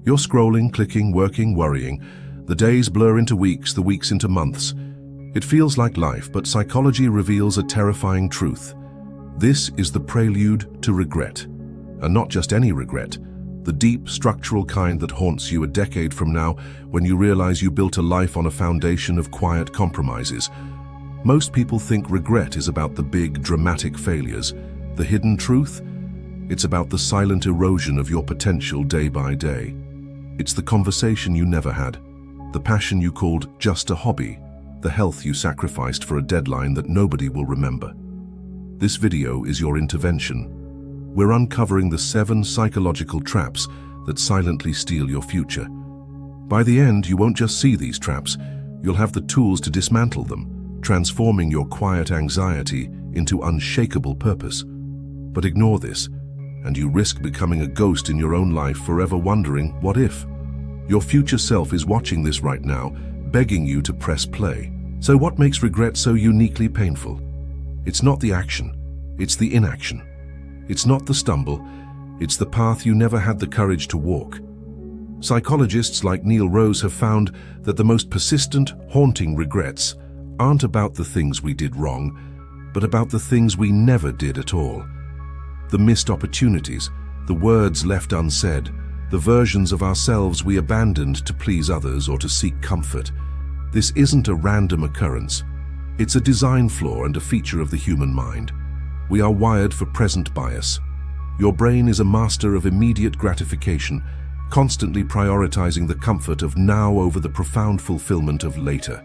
You're scrolling, clicking, working, worrying. The days blur into weeks, the weeks into months. It feels like life, but psychology reveals a terrifying truth. This is the prelude to regret. And not just any regret, the deep, structural kind that haunts you a decade from now when you realize you built a life on a foundation of quiet compromises. Most people think regret is about the big, dramatic failures. The hidden truth? It's about the silent erosion of your potential day by day. It's the conversation you never had, the passion you called just a hobby, the health you sacrificed for a deadline that nobody will remember. This video is your intervention. We're uncovering the 7 psychological traps that silently steal your future. By the end, you won't just see these traps, you'll have the tools to dismantle them, transforming your quiet anxiety into unshakable purpose. But ignore this, and you risk becoming a ghost in your own life, forever wondering, what if? Your future self is watching this right now, begging you to press play. So what makes regret so uniquely painful? It's not the action, it's the inaction. It's not the stumble, it's the path you never had the courage to walk. Psychologists like Neal Roese have found that the most persistent, haunting regrets aren't about the things we did wrong, but about the things we never did at all. The missed opportunities, the words left unsaid, the versions of ourselves we abandoned to please others or to seek comfort. This isn't a random occurrence. It's a design flaw and a feature of the human mind. We are wired for present bias. Your brain is a master of immediate gratification, constantly prioritizing the comfort of now over the profound fulfillment of later.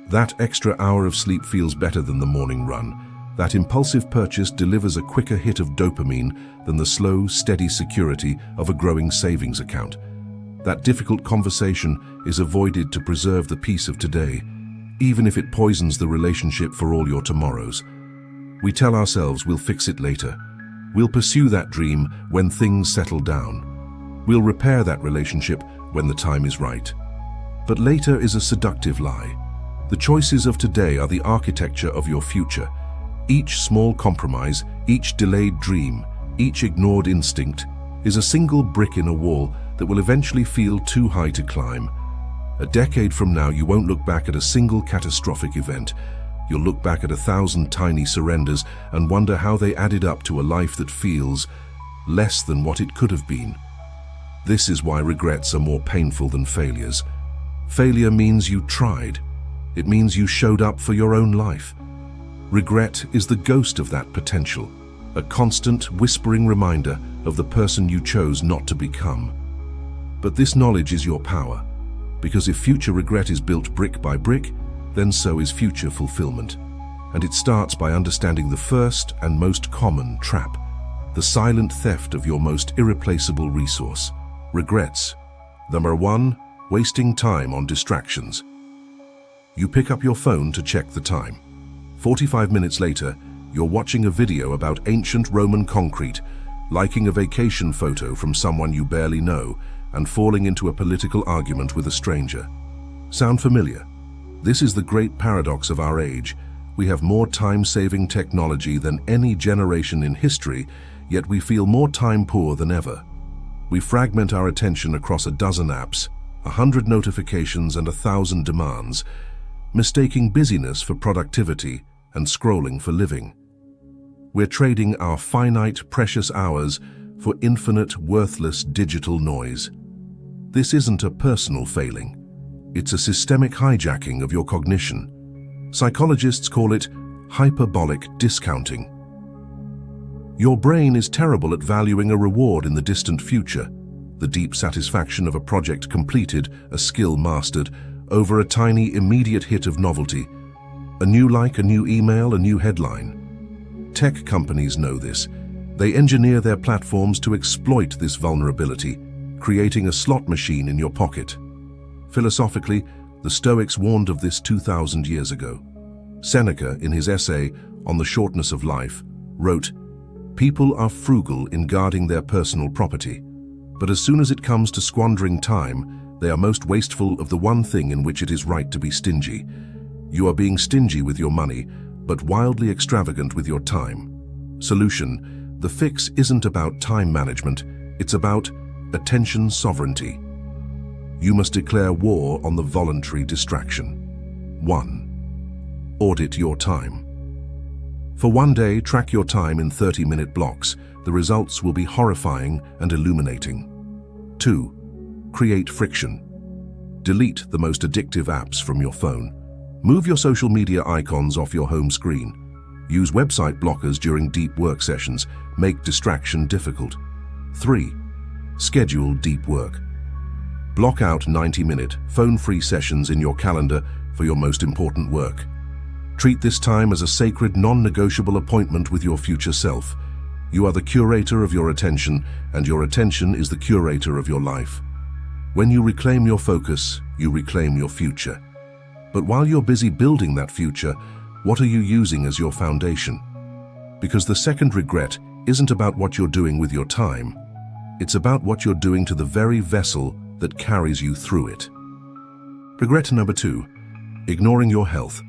That extra hour of sleep feels better than the morning run. That impulsive purchase delivers a quicker hit of dopamine than the slow, steady security of a growing savings account. That difficult conversation is avoided to preserve the peace of today, even if it poisons the relationship for all your tomorrows. We tell ourselves we'll fix it later. We'll pursue that dream when things settle down. We'll repair that relationship when the time is right. But later is a seductive lie. The choices of today are the architecture of your future. Each small compromise, each delayed dream, each ignored instinct is a single brick in a wall that will eventually feel too high to climb. A decade from now, you won't look back at a single catastrophic event. You'll look back at 1,000 tiny surrenders and wonder how they added up to a life that feels less than what it could have been. This is why regrets are more painful than failures. Failure means you tried. It means you showed up for your own life. Regret is the ghost of that potential, a constant, whispering reminder of the person you chose not to become. But this knowledge is your power, because if future regret is built brick by brick, then so is future fulfillment. And it starts by understanding the first and most common trap, the silent theft of your most irreplaceable resource, regrets. Number 1, wasting time on distractions. You pick up your phone to check the time. 45 minutes later, you're watching a video about ancient Roman concrete, liking a vacation photo from someone you barely know, and falling into a political argument with a stranger. Sound familiar? This is the great paradox of our age. We have more time-saving technology than any generation in history, yet we feel more time poor than ever. We fragment our attention across a dozen apps, 100 notifications and 1,000 demands, mistaking busyness for productivity and scrolling for living. We're trading our finite, precious hours for infinite, worthless digital noise. This isn't a personal failing. It's a systemic hijacking of your cognition. Psychologists call it hyperbolic discounting. Your brain is terrible at valuing a reward in the distant future, the deep satisfaction of a project completed, a skill mastered, over a tiny, immediate hit of novelty. A new like, a new email, a new headline. Tech companies know this. They engineer their platforms to exploit this vulnerability, creating a slot machine in your pocket. Philosophically, the Stoics warned of this 2,000 years ago. Seneca, in his essay on the shortness of life, wrote, "People are frugal in guarding their personal property, but as soon as it comes to squandering time, they are most wasteful of the one thing in which it is right to be stingy. You are being stingy with your money, but wildly extravagant with your time." Solution: the fix isn't about time management, it's about attention sovereignty. You must declare war on the voluntary distraction. 1. Audit your time. For one day, track your time in 30-minute blocks. The results will be horrifying and illuminating. 2. Create friction. Delete the most addictive apps from your phone. Move your social media icons off your home screen. Use website blockers during deep work sessions. Make distraction difficult. 3. Schedule deep work. Block out 90-minute, phone-free sessions in your calendar for your most important work. Treat this time as a sacred, non-negotiable appointment with your future self. You are the curator of your attention, and your attention is the curator of your life. When you reclaim your focus, you reclaim your future. But while you're busy building that future, what are you using as your foundation? Because the second regret isn't about what you're doing with your time. It's about what you're doing to the very vessel that carries you through it. Regret number 2, ignoring your health.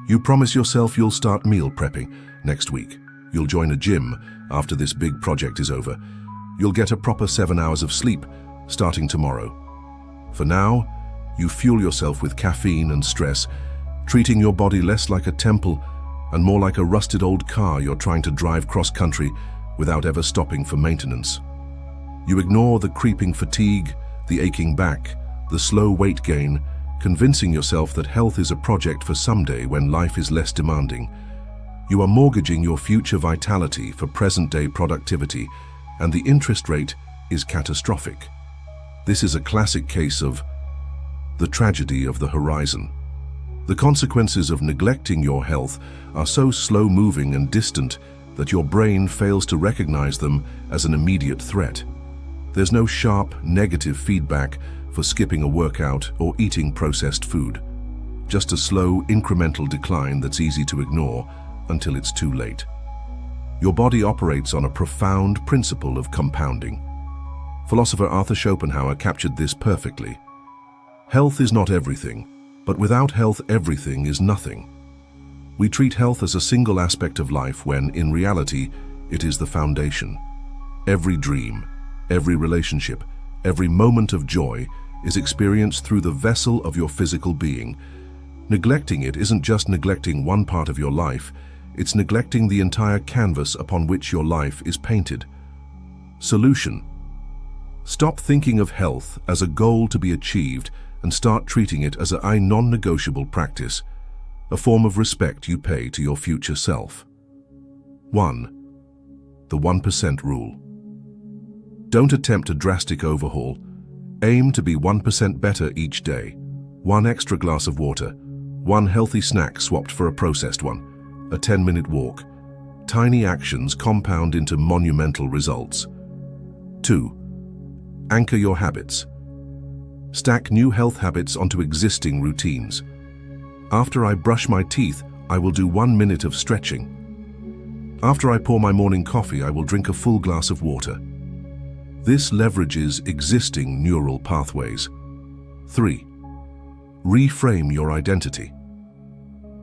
You promise yourself you'll start meal prepping next week. You'll join a gym after this big project is over. You'll get a proper 7 hours of sleep starting tomorrow. For now, you fuel yourself with caffeine and stress, treating your body less like a temple and more like a rusted old car you're trying to drive cross-country without ever stopping for maintenance. You ignore the creeping fatigue, the aching back, the slow weight gain, convincing yourself that health is a project for someday when life is less demanding. You are mortgaging your future vitality for present-day productivity, and the interest rate is catastrophic. This is a classic case of the tragedy of the horizon. The consequences of neglecting your health are so slow-moving and distant that your brain fails to recognize them as an immediate threat. There's no sharp, negative feedback for skipping a workout or eating processed food. Just a slow, incremental decline that's easy to ignore until it's too late. Your body operates on a profound principle of compounding. Philosopher Arthur Schopenhauer captured this perfectly. Health is not everything, but without health, everything is nothing. We treat health as a single aspect of life when, in reality, it is the foundation. Every dream, every relationship, every moment of joy is experienced through the vessel of your physical being. Neglecting it isn't just neglecting one part of your life, it's neglecting the entire canvas upon which your life is painted. Solution: stop thinking of health as a goal to be achieved and start treating it as a non-negotiable practice, a form of respect you pay to your future self. 1. The 1% rule. Don't attempt a drastic overhaul. Aim to be 1% better each day. 1 extra glass of water, 1 healthy snack swapped for a processed one, a 10-minute walk. Tiny actions compound into monumental results. 2. Anchor your habits. Stack new health habits onto existing routines. After I brush my teeth, I will do 1 minute of stretching. After I pour my morning coffee, I will drink a full glass of water. This leverages existing neural pathways. 3. Reframe your identity.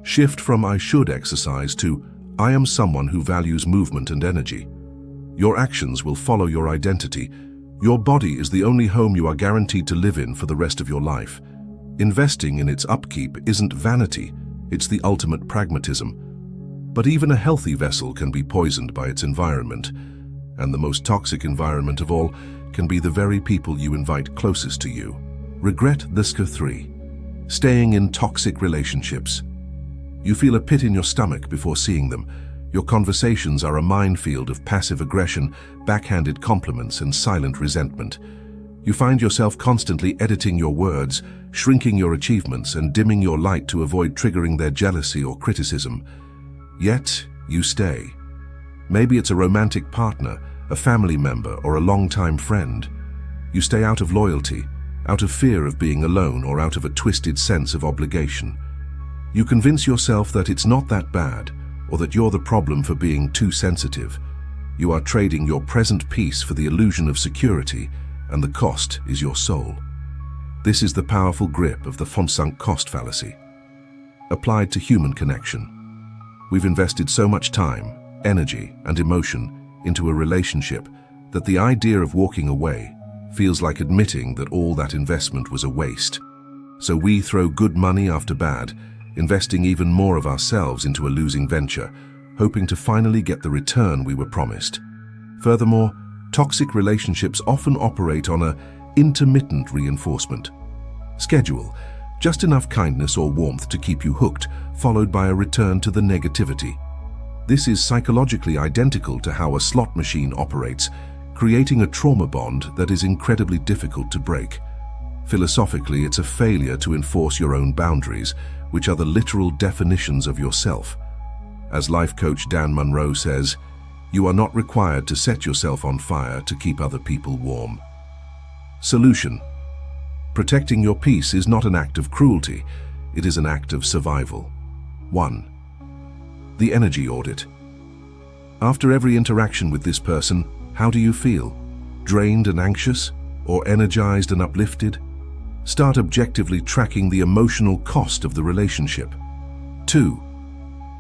Shift from I should exercise to I am someone who values movement and energy. Your actions will follow your identity. Your body is the only home you are guaranteed to live in for the rest of your life. Investing in its upkeep isn't vanity, it's the ultimate pragmatism. But even a healthy vessel can be poisoned by its environment. And the most toxic environment of all can be the very people you invite closest to you. Regret this. 3. Staying in toxic relationships. You feel a pit in your stomach before seeing them. Your conversations are a minefield of passive aggression, backhanded compliments, and silent resentment. You find yourself constantly editing your words, shrinking your achievements, and dimming your light to avoid triggering their jealousy or criticism. Yet, you stay. Maybe it's a romantic partner, a family member, or a longtime friend. You stay out of loyalty, out of fear of being alone, or out of a twisted sense of obligation. You convince yourself that it's not that bad, or that you're the problem for being too sensitive. You are trading your present peace for the illusion of security, and the cost is your soul. This is the powerful grip of the sunk cost fallacy, applied to human connection. We've invested so much time, energy, and emotion into a relationship that the idea of walking away feels like admitting that all that investment was a waste. So we throw good money after bad, investing even more of ourselves into a losing venture, hoping to finally get the return we were promised. Furthermore, toxic relationships often operate on an intermittent reinforcement. Schedule, just enough kindness or warmth to keep you hooked, followed by a return to the negativity. This is psychologically identical to how a slot machine operates, creating a trauma bond that is incredibly difficult to break. Philosophically, it's a failure to enforce your own boundaries, which are the literal definitions of yourself. As life coach Dan Munro says, you are not required to set yourself on fire to keep other people warm. Solution. Protecting your peace is not an act of cruelty, it is an act of survival. 1. The energy audit. After every interaction with this person, how do you feel? Drained and anxious, or energized and uplifted? Start objectively tracking the emotional cost of the relationship. 2.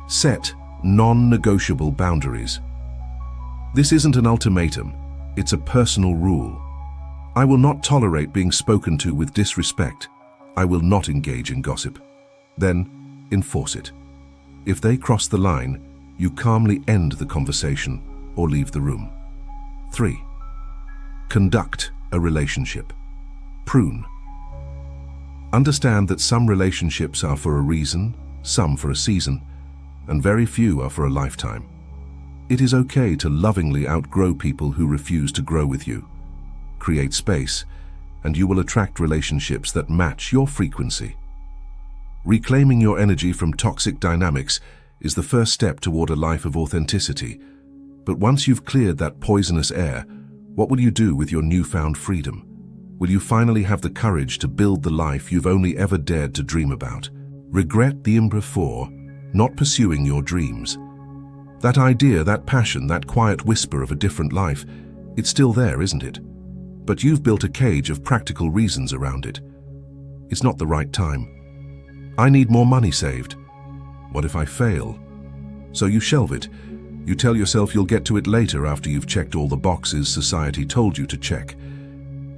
Set non-negotiable boundaries. This isn't an ultimatum, it's a personal rule. I will not tolerate being spoken to with disrespect. I will not engage in gossip. Then, enforce it. If they cross the line, you calmly end the conversation or leave the room. 3. Conduct a relationship. Prune. Understand that some relationships are for a reason, some for a season, and very few are for a lifetime. It is okay to lovingly outgrow people who refuse to grow with you. Create space, and you will attract relationships that match your frequency. Reclaiming your energy from toxic dynamics is the first step toward a life of authenticity. But once you've cleared that poisonous air, what will you do with your newfound freedom? Will you finally have the courage to build the life you've only ever dared to dream about? Regret the for not pursuing your dreams. That idea, that passion, that quiet whisper of a different life, it's still there, isn't it? But you've built a cage of practical reasons around it. It's not the right time. I need more money saved. What if I fail? So you shelve it. You tell yourself you'll get to it later after you've checked all the boxes society told you to check.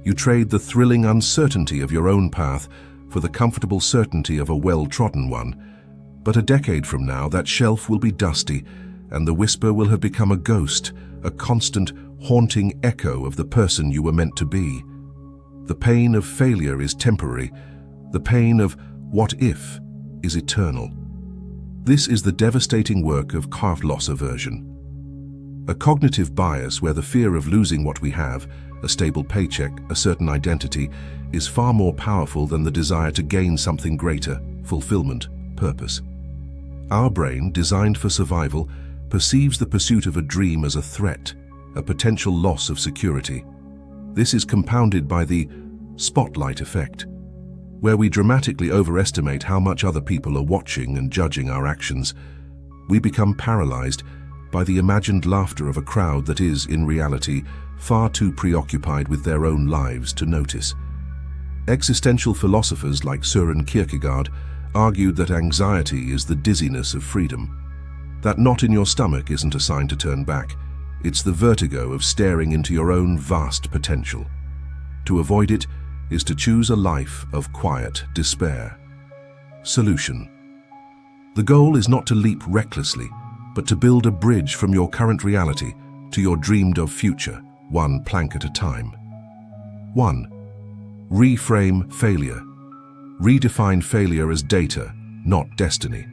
You trade the thrilling uncertainty of your own path for the comfortable certainty of a well-trodden one. But a decade from now, that shelf will be dusty, and the whisper will have become a ghost, a constant, haunting echo of the person you were meant to be. The pain of failure is temporary. The pain of what if is eternal. This is the devastating work of calf loss aversion. A cognitive bias where the fear of losing what we have, a stable paycheck, a certain identity, is far more powerful than the desire to gain something greater, fulfillment, purpose. Our brain, designed for survival, perceives the pursuit of a dream as a threat, a potential loss of security. This is compounded by the spotlight effect, where we dramatically overestimate how much other people are watching and judging our actions. We become paralyzed by the imagined laughter of a crowd that is, in reality, far too preoccupied with their own lives to notice. Existential philosophers like Søren Kierkegaard argued that anxiety is the dizziness of freedom. That knot in your stomach isn't a sign to turn back. It's the vertigo of staring into your own vast potential. To avoid it is to choose a life of quiet despair. Solution. The goal is not to leap recklessly, but to build a bridge from your current reality to your dreamed-of future, one plank at a time. 1. Reframe failure. Redefine failure as data, not destiny.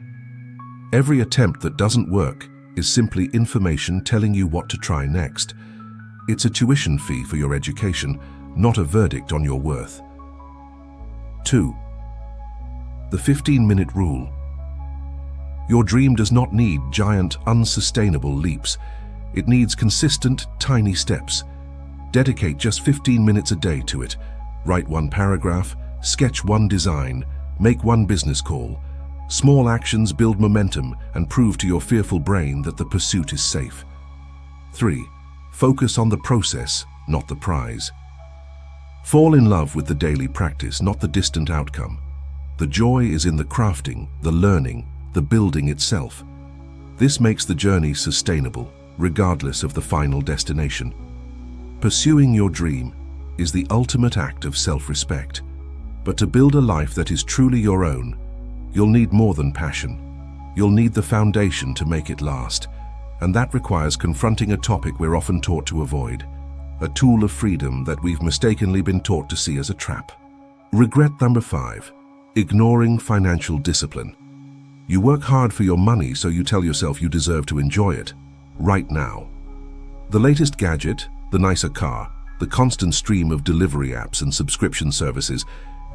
Every attempt that doesn't work is simply information telling you what to try next. It's a tuition fee for your education, not a verdict on your worth. 2. The 15-minute rule. Your dream does not need giant, unsustainable leaps. It needs consistent, tiny steps. Dedicate just 15 minutes a day to it. Write one paragraph, sketch one design, make one business call. Small actions build momentum and prove to your fearful brain that the pursuit is safe. 3. Focus on the process, not the prize. Fall in love with the daily practice, not the distant outcome. The joy is in the crafting, the learning, the building itself. This makes the journey sustainable, regardless of the final destination. Pursuing your dream, is the ultimate act of self-respect. But to build a life that is truly your own, you'll need more than passion. You'll need the foundation to make it last. And that requires confronting a topic we're often taught to avoid, a tool of freedom that we've mistakenly been taught to see as a trap. Regret number 5, ignoring financial discipline. You work hard for your money, so you tell yourself you deserve to enjoy it, right now. The latest gadget, the nicer car, the constant stream of delivery apps and subscription services,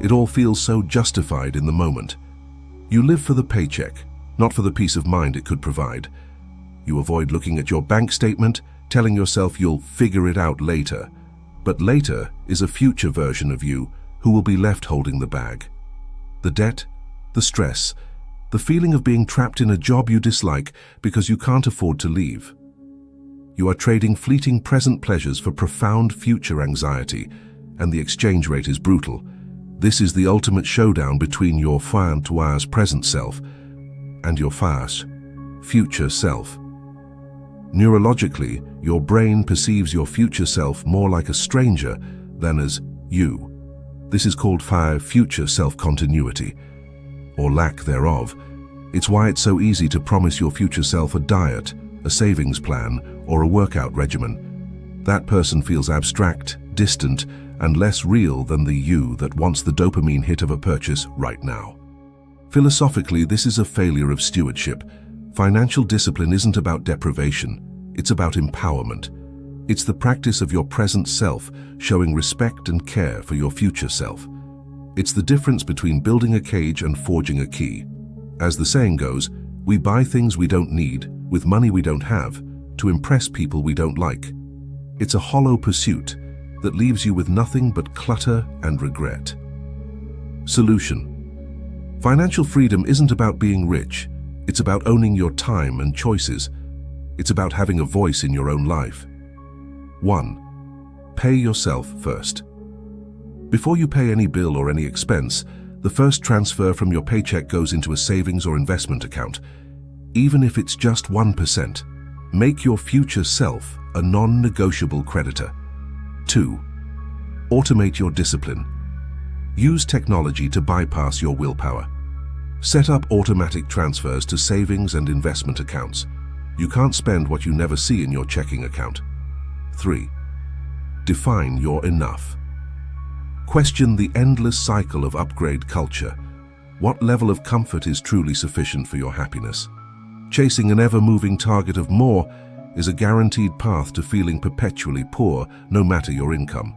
it all feels so justified in the moment. You live for the paycheck, not for the peace of mind it could provide. You avoid looking at your bank statement, telling yourself you'll figure it out later. But later is a future version of you who will be left holding the bag. The debt, the stress, the feeling of being trapped in a job you dislike because you can't afford to leave. You are trading fleeting present pleasures for profound future anxiety, and the exchange rate is brutal. This is the ultimate showdown between your fin toise present self and your farce future self. Neurologically, your brain perceives your future self more like a stranger than as you. This is called future self-continuity, or lack thereof. It's why it's so easy to promise your future self a diet, a savings plan, or a workout regimen. That person feels abstract, distant, and less real than the you that wants the dopamine hit of a purchase right now. Philosophically, this is a failure of stewardship. Financial discipline isn't about deprivation, it's about empowerment. It's the practice of your present self showing respect and care for your future self. It's the difference between building a cage and forging a key. As the saying goes, we buy things we don't need with money we don't have to impress people we don't like. It's a hollow pursuit that leaves you with nothing but clutter and regret. Solution. Financial freedom isn't about being rich. It's about owning your time and choices. It's about having a voice in your own life. 1. Pay yourself first. Before you pay any bill or any expense, the first transfer from your paycheck goes into a savings or investment account. Even if it's just 1%, make your future self a non-negotiable creditor. 2. Automate your discipline. Use technology to bypass your willpower. Set up automatic transfers to savings and investment accounts. You can't spend what you never see in your checking account. 3. Define your enough. Question the endless cycle of upgrade culture. What level of comfort is truly sufficient for your happiness? Chasing an ever-moving target of more is a guaranteed path to feeling perpetually poor, no matter your income.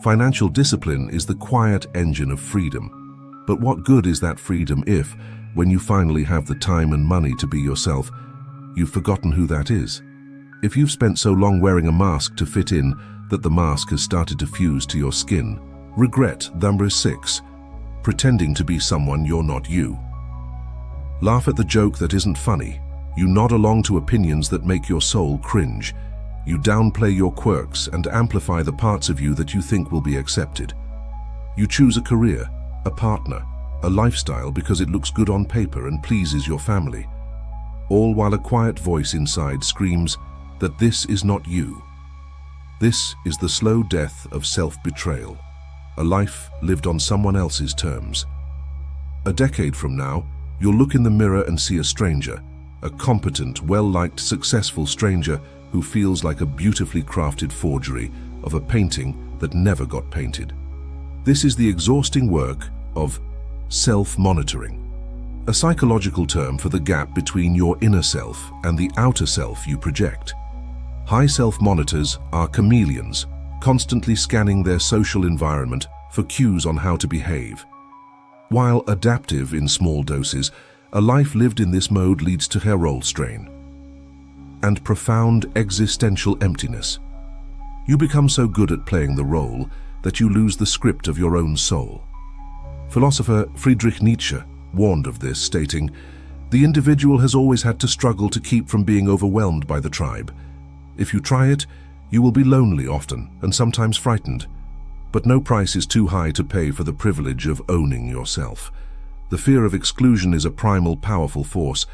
Financial discipline is the quiet engine of freedom. But what good is that freedom if, when you finally have the time and money to be yourself, you've forgotten who that is? If you've spent so long wearing a mask to fit in that the mask has started to fuse to your skin, regret number 6, pretending to be someone you're not you. Laugh at the joke that isn't funny. You nod along to opinions that make your soul cringe. You downplay your quirks and amplify the parts of you that you think will be accepted. You choose a career, a partner, a lifestyle because it looks good on paper and pleases your family, all while a quiet voice inside screams that this is not you. This is the slow death of self-betrayal, a life lived on someone else's terms. A decade from now, you'll look in the mirror and see a stranger, a competent, well-liked, successful stranger who feels like a beautifully crafted forgery of a painting that never got painted. This is the exhausting work of self-monitoring, a psychological term for the gap between your inner self and the outer self you project. High self-monitors are chameleons, constantly scanning their social environment for cues on how to behave. While adaptive in small doses, a life lived in this mode leads to role strain and profound existential emptiness. You become so good at playing the role that you lose the script of your own soul. Philosopher Friedrich Nietzsche warned of this, stating, "The individual has always had to struggle to keep from being overwhelmed by the tribe. If you try it, you will be lonely often and sometimes frightened. But no price is too high to pay for the privilege of owning yourself. The fear of exclusion is a primal, powerful force,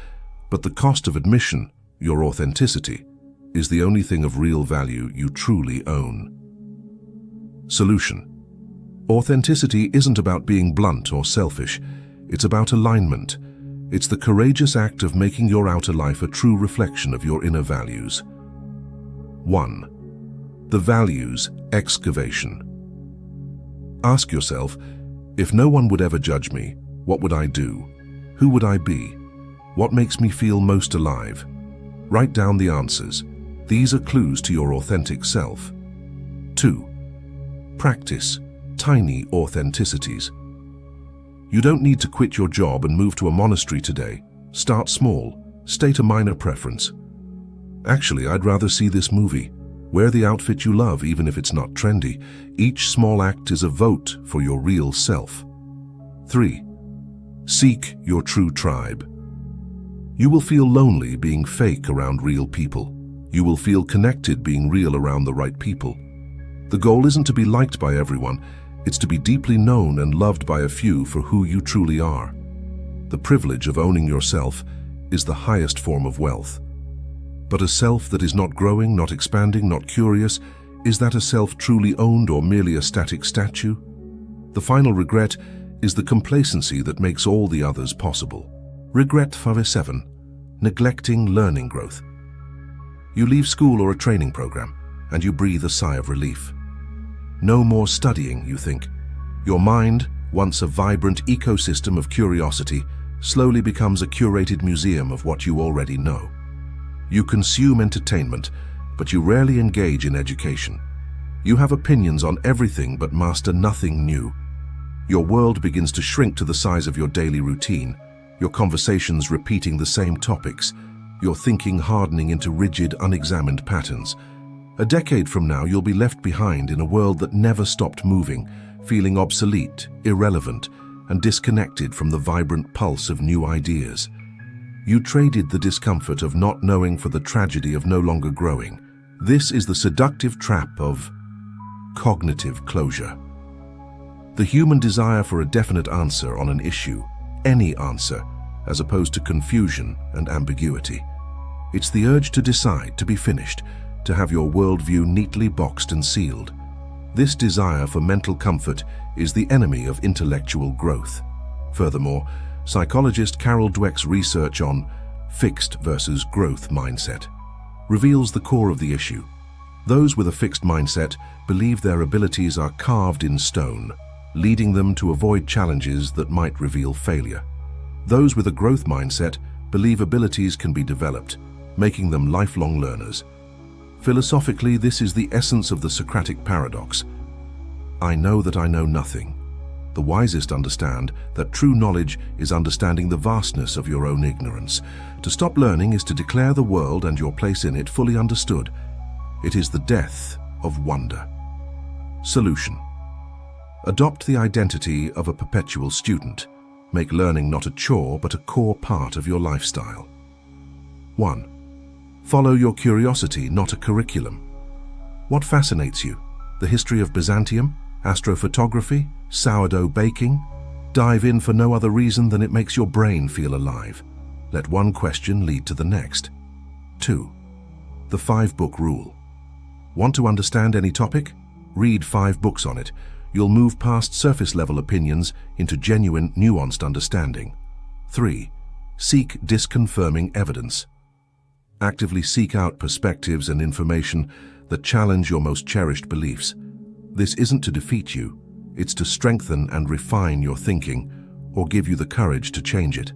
but the cost of admission, your authenticity, is the only thing of real value you truly own." Solution. Authenticity isn't about being blunt or selfish. It's about alignment. It's the courageous act of making your outer life a true reflection of your inner values. 1. The values excavation. Ask yourself, if no one would ever judge me, what would I do? Who would I be? What makes me feel most alive? Write down the answers. These are clues to your authentic self. 2. Practice tiny authenticities. You don't need to quit your job and move to a monastery today. Start small. State a minor preference. Actually, I'd rather see this movie. Wear the outfit you love, even if it's not trendy. Each small act is a vote for your real self. 3. Seek your true tribe. You will feel lonely being fake around real people. You will feel connected being real around the right people. The goal isn't to be liked by everyone. It's to be deeply known and loved by a few for who you truly are. The privilege of owning yourself is the highest form of wealth. But a self that is not growing, not expanding, not curious, is that a self truly owned or merely a static statue? The final regret is the complacency that makes all the others possible. Regret 7. Neglecting learning growth. You leave school or a training program, and you breathe a sigh of relief. No more studying, you think. Your mind, once a vibrant ecosystem of curiosity, slowly becomes a curated museum of what you already know. You consume entertainment, but you rarely engage in education. You have opinions on everything but master nothing new. Your world begins to shrink to the size of your daily routine, your conversations repeating the same topics, your thinking hardening into rigid, unexamined patterns. A decade from now, you'll be left behind in a world that never stopped moving, feeling obsolete, irrelevant, and disconnected from the vibrant pulse of new ideas. You traded the discomfort of not knowing for the tragedy of no longer growing. This is the seductive trap of cognitive closure. The human desire for a definite answer on an issue, any answer, as opposed to confusion and ambiguity. It's the urge to decide, to be finished, to have your worldview neatly boxed and sealed. This desire for mental comfort is the enemy of intellectual growth. Furthermore, psychologist Carol Dweck's research on fixed versus growth mindset reveals the core of the issue. Those with a fixed mindset believe their abilities are carved in stone, leading them to avoid challenges that might reveal failure. Those with a growth mindset believe abilities can be developed, making them lifelong learners. Philosophically, this is the essence of the Socratic paradox. I know that I know nothing. The wisest understand that true knowledge is understanding the vastness of your own ignorance. To stop learning is to declare the world and your place in it fully understood. It is the death of wonder. Solution. Adopt the identity of a perpetual student. Make learning not a chore, but a core part of your lifestyle. 1. Follow your curiosity, not a curriculum. What fascinates you? The history of Byzantium? Astrophotography? Sourdough baking? Dive in for no other reason than it makes your brain feel alive. Let one question lead to the next. 2. The 5-book rule. Want to understand any topic? Read 5 books on it. You'll move past surface-level opinions into genuine, nuanced understanding. 3. Seek disconfirming evidence. Actively seek out perspectives and information that challenge your most cherished beliefs. This isn't to defeat you, it's to strengthen and refine your thinking, or give you the courage to change it.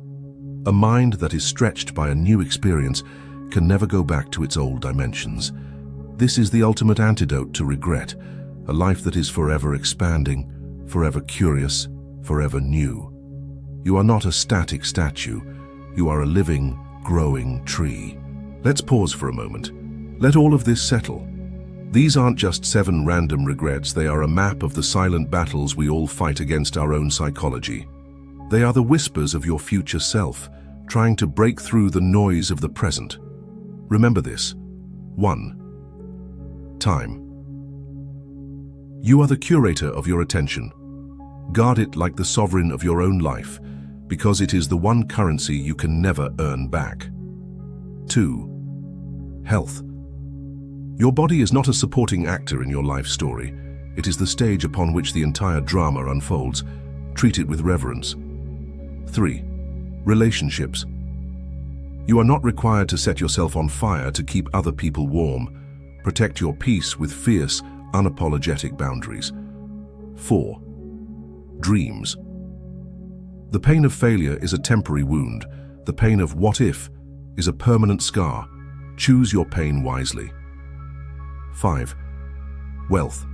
A mind that is stretched by a new experience can never go back to its old dimensions. This is the ultimate antidote to regret, a life that is forever expanding, forever curious, forever new. You are not a static statue, you are a living, growing tree. Let's pause for a moment. Let all of this settle. These aren't just 7 random regrets, they are a map of the silent battles we all fight against our own psychology. They are the whispers of your future self, trying to break through the noise of the present. Remember this. 1. Time. You are the curator of your attention. Guard it like the sovereign of your own life, because it is the one currency you can never earn back. 2. Health. Your body is not a supporting actor in your life story. It is the stage upon which the entire drama unfolds. Treat it with reverence. 3. Relationships. You are not required to set yourself on fire to keep other people warm. Protect your peace with fierce, unapologetic boundaries. 4. Dreams. The pain of failure is a temporary wound. The pain of what if is a permanent scar. Choose your pain wisely. 5. Wealth.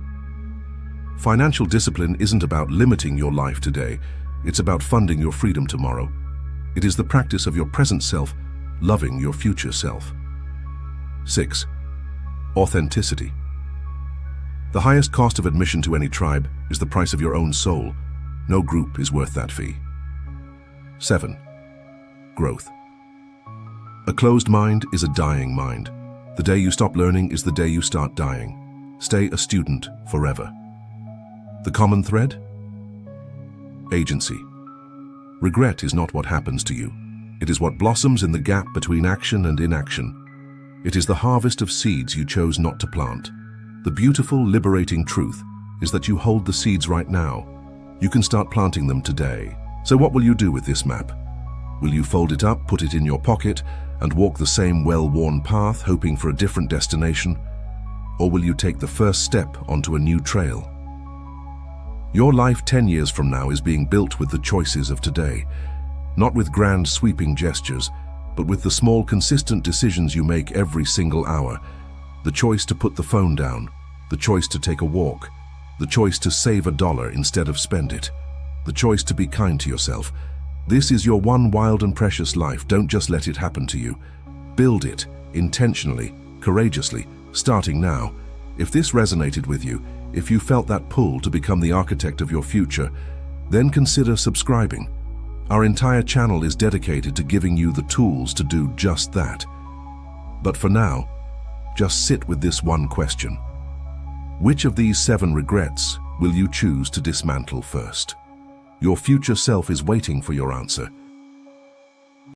Financial discipline isn't about limiting your life today. It's about funding your freedom tomorrow. It is the practice of your present self, loving your future self. 6. Authenticity. The highest cost of admission to any tribe is the price of your own soul. No group is worth that fee. 7. Growth. A closed mind is a dying mind. The day you stop learning is the day you start dying. Stay a student forever. The common thread? Agency. Regret is not what happens to you. It is what blossoms in the gap between action and inaction. It is the harvest of seeds you chose not to plant. The beautiful, liberating truth is that you hold the seeds right now. You can start planting them today. So what will you do with this map? Will you fold it up, put it in your pocket, and walk the same well-worn path, hoping for a different destination? Or will you take the first step onto a new trail? Your life 10 years from now is being built with the choices of today, not with grand sweeping gestures, but with the small consistent decisions you make every single hour. The choice to put the phone down, the choice to take a walk, the choice to save $1 instead of spend it, the choice to be kind to yourself. This is your one wild and precious life. Don't just let it happen to you. Build it intentionally, courageously, starting now. If this resonated with you, if you felt that pull to become the architect of your future, then consider subscribing. Our entire channel is dedicated to giving you the tools to do just that. But for now, just sit with this one question. Which of these 7 regrets will you choose to dismantle first? Your future self is waiting for your answer.